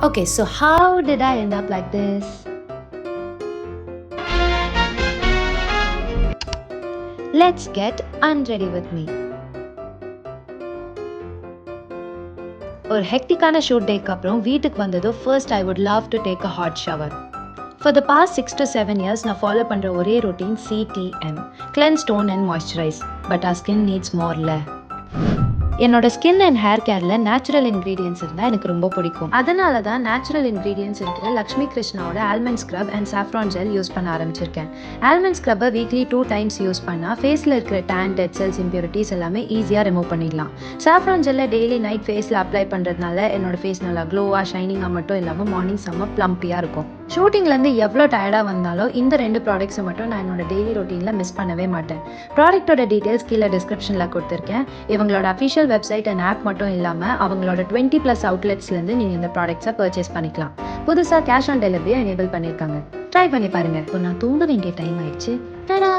Okay, so how did I end up like this? Let's get unready with me. ஒரு ஹெக்டிக்கான shoot டேக்கு அப்புறம் வீட்டுக்கு வந்ததும் first I would love to take a hot shower. For the past 6 to 7 years நான் follow பண்ணுற ஒரே routine CTM, cleanse, tone and moisturize. But our skin needs more ல. என்னோட skin and hair கேரில் நேச்சுரல் இன்க்ரீடியன்ஸ் இருந்தால் எனக்கு ரொம்ப பிடிக்கும். அதனால தான் நேச்சுரல் இன்க்ரீடியன்ஸ் இருக்கிற லக்ஷ்மி கிருஷ்ணாவோட almond scrub and saffron gel use பண்ண ஆரம்பிச்சிருக்கேன். ஆல்மண்ட் ஸ்க்ரப்பை வீக்லி 2 times யூஸ் பண்ணால் ஃபேஸில் இருக்கிற டேன், டெட் செல்ஸ், இம்ப்யூரிட்டிஸ் எல்லாமே ஈஸியாக ரிமூவ் பண்ணிடலாம். சாஃப்ரான் ஜெல்லை டெய்லி நைட் ஃபேஸில் அப்ளை பண்ணுறதுனால என்னோட ஃபேஸ் நல்லா க்ளோவாக, ஷைனிங்காக மட்டும் இல்லாமல் மார்னிங் செம்ம ப்ளம்பியாக இருக்கும். ஷூட்டிங்லேருந்து எவ்வளோ டயர்டாக வந்தாலும் இந்த 2 ப்ராடக்ட்ஸை மட்டும் நான் என்னோட டெய்லி ரொட்டீனில் மிஸ் பண்ணவே மாட்டேன். ப்ராடக்ட்டோட டீட்டெயில்ஸ் கீழே டிஸ்கிரிப்ஷனில் கொடுத்துருக்கேன். இவங்களோட அஃபிஷியல் வெப்சைட் அண்ட் ஆப் மட்டும் இல்லாமல் அவங்களோட 20+ அவுட்லெட்ஸ்லேருந்து நீங்கள் இந்த ப்ராடக்ட்ஸை பர்ச்சேஸ் பண்ணிக்கலாம். புதுசாக கேஷ் ஆன் டெலிவரியை எனேபிள் பண்ணியிருக்காங்க. ட்ரை பண்ணி பாருங்கள். இப்போ நான் தூங்க வேண்டிய டைம் ஆயிடுச்சு. டடா!